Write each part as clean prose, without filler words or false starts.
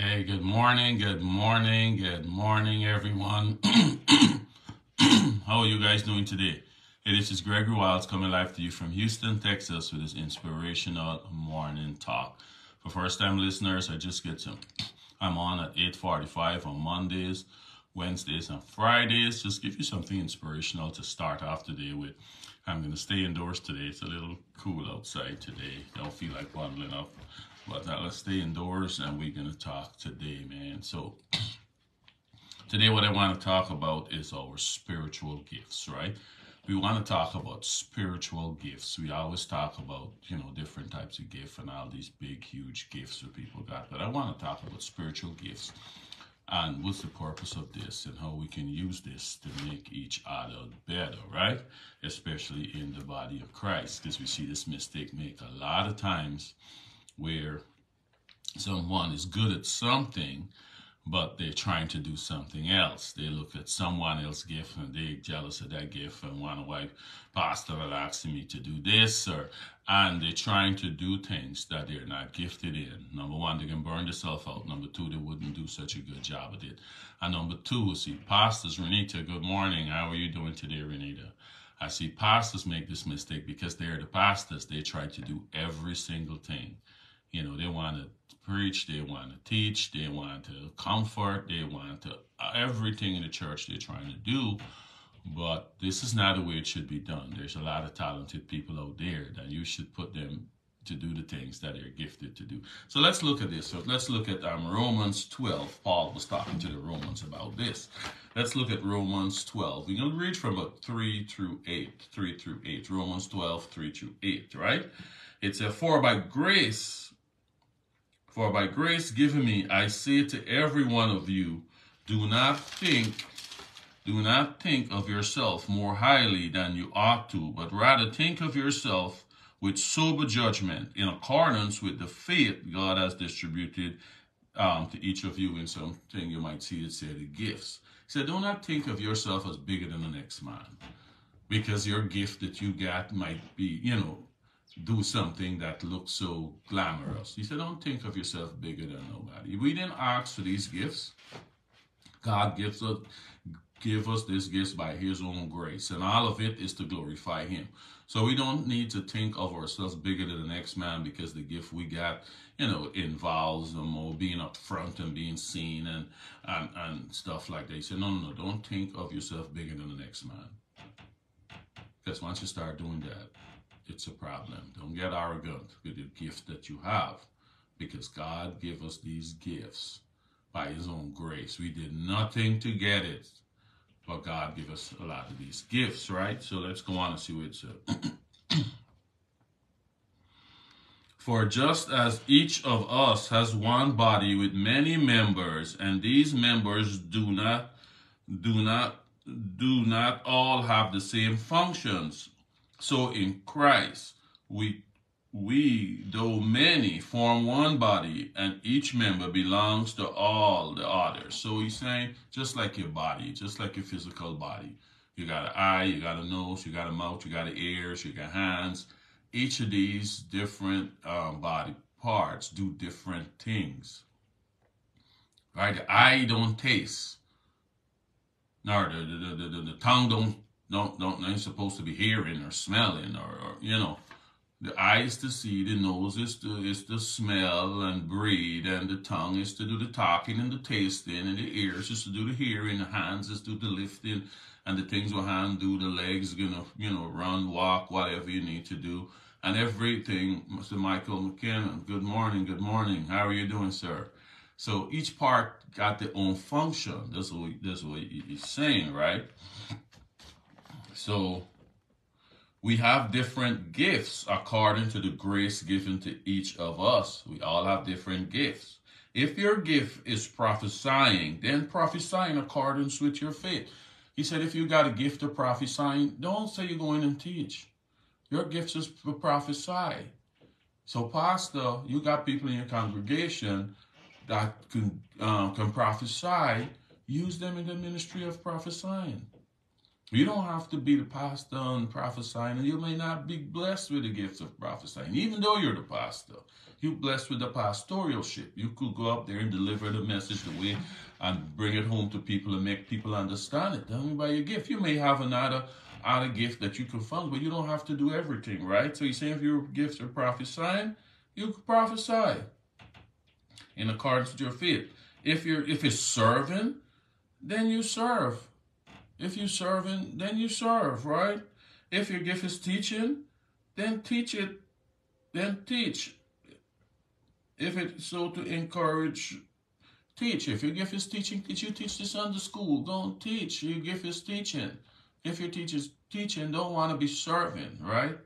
Hey, good morning, good morning, good morning, everyone. How are you guys doing today? Hey, this is Gregory Wilds coming live to you from Houston, Texas with this inspirational morning talk. For first time listeners, I just get some. I'm on at 8:45 on Mondays, Wednesdays, and Fridays. Just give you something inspirational to start off the day with. I'm going to stay indoors today. It's a little cool outside today. Don't feel like bundling up. But let's stay indoors and we're going to talk today, man. So, today, what I want to talk about is our spiritual gifts, right? We want to talk about spiritual gifts. We always talk about, different types of gifts and all these big, huge gifts that people got. But I want to talk about spiritual gifts and what's the purpose of this and how we can use this to make each other better, right? Especially in the body of Christ, because we see this mistake make a lot of times where someone is good at something, but they're trying to do something else. They look at someone else's gift and they're jealous of that gift and wonder why pastor is asking me to do this, and they're trying to do things that they're not gifted in. Number one, they can burn themselves out. Number two, they wouldn't do such a good job at it. And number two, see, pastors, Renita, good morning. How are you doing today, Renita? I see pastors make this mistake because they're the pastors. They try to do every single thing. They want to preach, they want to teach, they want to comfort, they want to everything in the church they're trying to do. But this is not the way it should be done. There's a lot of talented people out there that you should put them to do the things that they're gifted to do. So let's look at this. So let's look at Romans 12. Paul was talking to the Romans about this. Let's look at Romans 12. We're going to read from about 3 through 8. 3 through 8. Romans 12, 3 through 8, right? It says, For by grace given me, I say to every one of you, do not think of yourself more highly than you ought to, but rather think of yourself with sober judgment in accordance with the faith God has distributed to each of you in something you might see it say the gifts. He said, do not think of yourself as bigger than the next man, because your gift that you got might be, do something that looks so glamorous. He said, don't think of yourself bigger than nobody. We didn't ask for these gifts. God give us these gifts by his own grace, and all of it is to glorify him. So we don't need to think of ourselves bigger than the next man because the gift we got, involves more being up front and being seen and stuff like that. He said, no, don't think of yourself bigger than the next man. Because once you start doing that, it's a problem. Don't get arrogant with the gift that you have, because God gave us these gifts by his own grace. We did nothing to get it, but God gave us a lot of these gifts, right? So let's go on and see what it says. For just as each of us has one body with many members, and these members do not all have the same functions, so in Christ, we, though many, form one body, and each member belongs to all the others. So he's saying, just like your body, just like your physical body, you got an eye, you got a nose, you got a mouth, you got ears, you got hands. Each of these different body parts do different things. Right? The eye don't taste, nor the tongue ain't supposed to be hearing or smelling or the eye is to see, the nose is to smell and breathe, and the tongue is to do the talking and the tasting, and the ears is to do the hearing, the hands is to do the lifting, and the things your hand do, the legs run, walk, whatever you need to do, and everything. Mr. Michael McKinnon, good morning. How are you doing, sir? So each part got their own function. That's what he's saying, right? So we have different gifts according to the grace given to each of us. We all have different gifts. If your gift is prophesying, then prophesy in accordance with your faith. He said, if you got a gift of prophesying, don't say you're going and teach. Your gift is to prophesy. So, pastor, you got people in your congregation that can prophesy. Use them in the ministry of prophesying. You don't have to be the pastor and prophesying, and you may not be blessed with the gifts of prophesying. Even though you're the pastor, you're blessed with the pastoralship. You could go up there and deliver the message the way and bring it home to people and make people understand it. Tell me by your gift. You may have another other gift that you can fund, but you don't have to do everything, right? So you're saying if your gifts are prophesying, you can prophesy in accordance with your faith. If it's serving, then you serve. If you're serving, then you serve, right? If your gift is teaching, then teach it, then teach. If it's so to encourage, teach. If your gift is teaching, teach. You teach the Sunday school, go and teach. Your gift is teaching. If your teacher's teaching, don't want to be serving, right?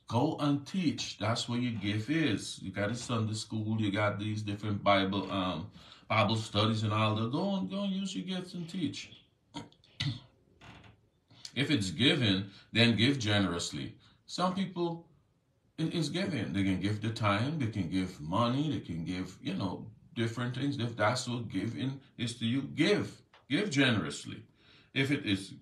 Go and teach. That's where your gift is. You got a Sunday school, you got these different Bible studies and all that. Go and use your gifts and teach. If it's given, then give generously. Some people, it is giving. They can give the time, they can give money, they can give, different things. If that's what giving is to you, give. Give generously. If it is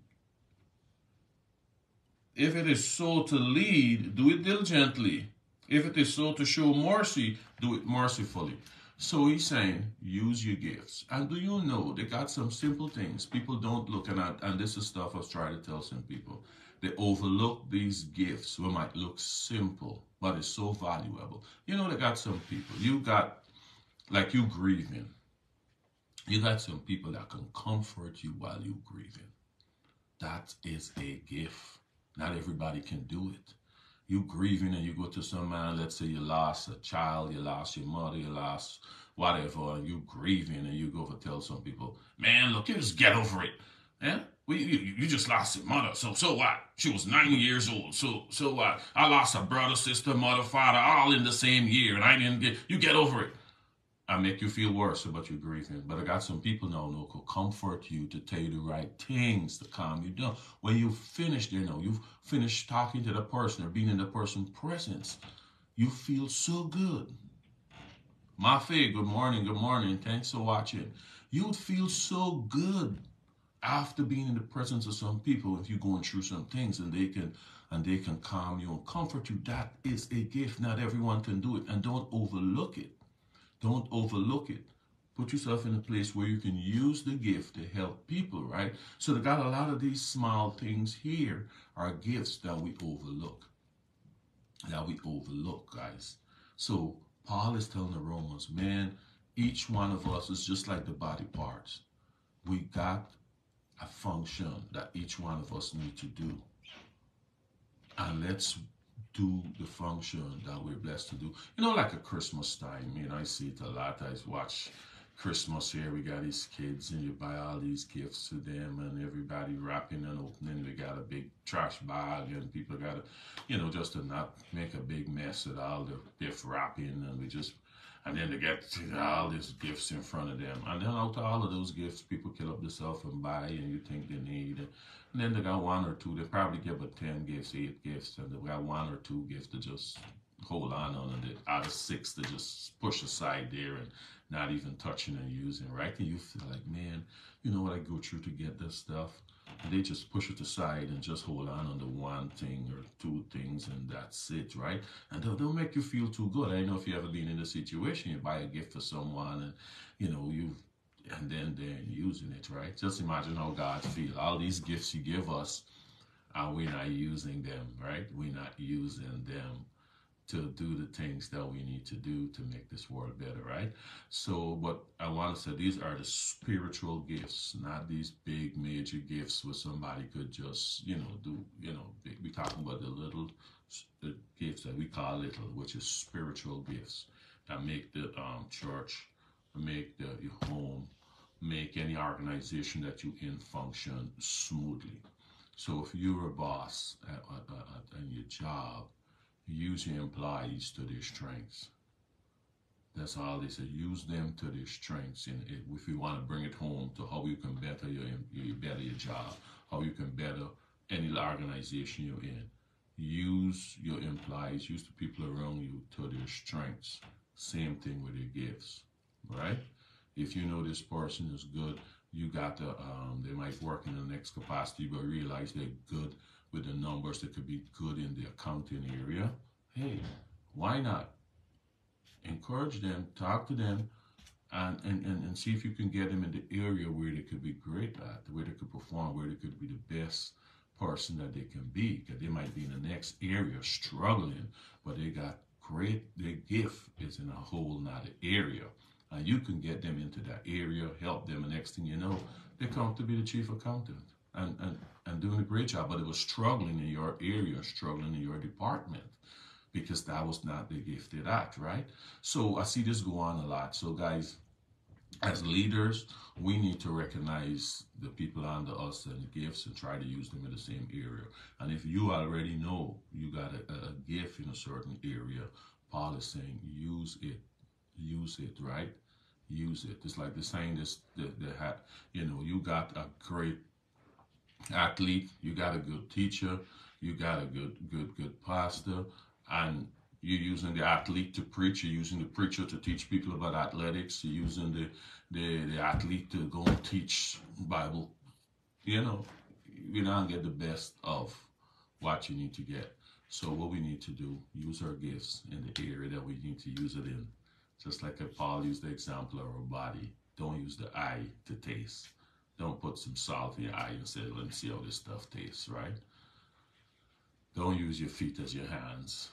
so to lead, do it diligently. If it is so to show mercy, do it mercifully. So he's saying, use your gifts. And do you know, they got some simple things people don't look at, and this is stuff I was trying to tell some people. They overlook these gifts, what might look simple, but it's so valuable. They got some people, you got, like you grieving. You got some people that can comfort you while you grieving. That is a gift. Not everybody can do it. You grieving and you go to some man, let's say you lost a child, you lost your mother, you lost whatever, and you grieving and you go to tell some people, man, look, you just get over it. Yeah? You just lost your mother, so what? She was 90 years old, so what? I lost a brother, sister, mother, father, all in the same year, and I didn't you get over it. I make you feel worse about your grieving. But I got some people now who could comfort you, to tell you the right things, to calm you down. When you finish you've finished talking to the person or being in the person's presence, you feel so good. Mafe, good morning. Thanks for watching. You would feel so good after being in the presence of some people if you're going through some things and they can calm you and comfort you. That is a gift. Not everyone can do it, and don't overlook it. Don't overlook it. Put yourself in a place where you can use the gift to help people, right? So they got a lot of these small things here are gifts that we overlook. Guys. So Paul is telling the Romans, man, each one of us is just like the body parts. We got a function that each one of us need to do. And let's do the function that we're blessed to do. Like a Christmas time, I see it a lot. I watch Christmas here. We got these kids and you buy all these gifts to them and everybody wrapping and opening. We got a big trash bag and people got to, just to not make a big mess with all the gift wrapping, and then they get all these gifts in front of them. And then out of all of those gifts, people kill up themselves and buy and you think they need. And then they got one or two. They probably give about 10 gifts, 8 gifts, and they got one or two gifts to just hold on, and out of 6 to just push aside there and not even touching and using, right? And you feel like, man, you know what I go through to get this stuff? And they just push it aside and just hold on to one thing or 2 things, and that's it, right? And they'll make you feel too good. I know if you ever been in a situation, you buy a gift for someone, and and then they're using it, right? Just imagine how God feels. All these gifts He give us, and we're not using them, right? We're not using them to do the things that we need to do to make this world better, right? So, but I want to say these are the spiritual gifts, not these big major gifts where somebody could just, do, we're talking about the gifts that we call little, which is spiritual gifts that make the church, make your home, make any organization that you in function smoothly. So if you're a boss at your job, use your employees to their strengths. That's all they say. Use them to their strengths. And if you want to bring it home to how you can better your job, how you can better any organization you're in, use your employees, use the people around you to their strengths. Same thing with your gifts, right? If you know this person is good, You got to, they might work in the next capacity, but realize they're good with the numbers. They could be good in the accounting area. Hey, why not? Encourage them, talk to them, and see if you can get them in the area where they could be great at, where they could perform, where they could be the best person that they can be. Because they might be in the next area struggling, but they got great, their gift is in a whole nother area. And you can get them into that area, help them, and next thing you know, they come to be the chief accountant and doing a great job. But it was struggling in your area, struggling in your department, because that was not the gifted at, right? So I see this go on a lot. So guys, as leaders, we need to recognize the people under us and the gifts and try to use them in the same area. And if you already know you got a gift in a certain area, Paul is saying use it, right? Use it. It's like the saying this, you got a great athlete, you got a good teacher, you got a good pastor, and you're using the athlete to preach. You're using the preacher to teach people about athletics. You're using the athlete to go and teach Bible. You don't get the best of what you need to get. So what we need to do, use our gifts in the area that we need to use it in. Just like Paul used the example of our body. Don't use the eye to taste. Don't put some salt in your eye and say, let me see how this stuff tastes, right? Don't use your feet as your hands.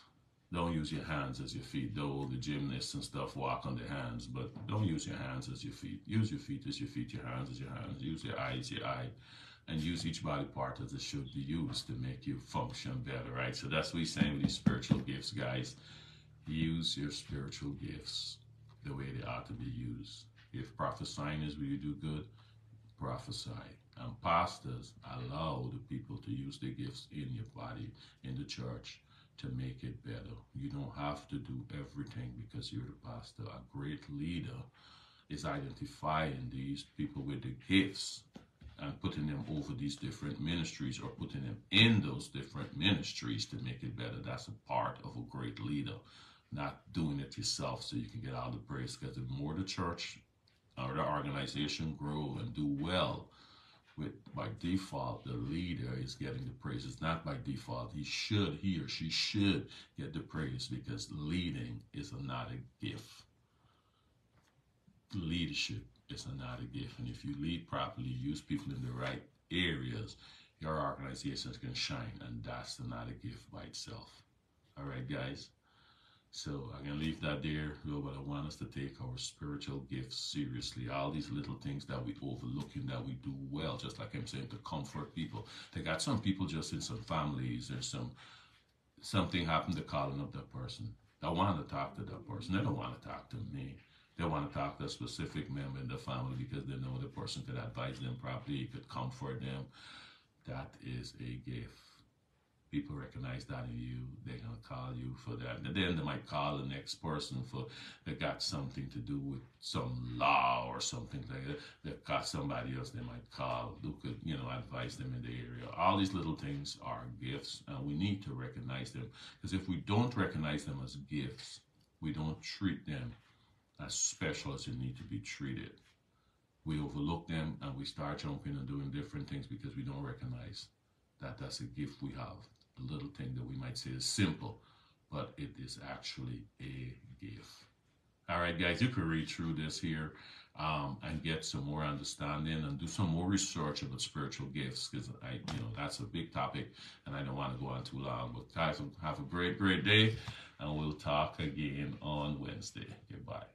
Don't use your hands as your feet. Though the gymnasts and stuff walk on their hands, but don't use your hands as your feet. Use your feet as your feet, your hands as your hands. Use your eye as your eye. And use each body part as it should be used to make you function better, right? So that's what he's saying with these spiritual gifts, guys. Use your spiritual gifts the way they ought to be used. If prophesying is where you do good, prophesy. And pastors, allow the people to use their gifts in your body, in the church, to make it better. You don't have to do everything because you're the pastor. A great leader is identifying these people with the gifts and putting them over these different ministries, or putting them in those different ministries to make it better. That's a part of a great leader. Not doing it yourself so you can get all the praise. Because the more the church or the organization grow and do well, by default, the leader is getting the praise. It's not by default. He or she should get the praise, because leading is not a gift. Leadership is not a gift. And if you lead properly, use people in the right areas, your organizations can shine. And that's not a gift by itself. All right, guys. So I'm going to leave that there, but I want us to take our spiritual gifts seriously. All these little things that we overlook and that we do well, just like I'm saying, to comfort people. They got some people just in some families, there's something happened to calling up that person. They want to talk to that person. They don't want to talk to me. They want to talk to a specific member in the family because they know the person could advise them properly, could comfort them. That is a gift. People recognize that in you, they're going to call you for that. And then they might call the next person for, they got something to do with some law or something like that. They've got somebody else they might call who could, advise them in the area. All these little things are gifts, and we need to recognize them. Because if we don't recognize them as gifts, we don't treat them as special as they need to be treated. We overlook them and we start jumping and doing different things because we don't recognize that that's a gift we have. A little thing that we might say is simple, but it is actually a gift. All right, guys, you can read through this here and get some more understanding and do some more research about spiritual gifts, because that's a big topic and I don't want to go on too long. But guys, have a great day, and we'll talk again on Wednesday. Goodbye.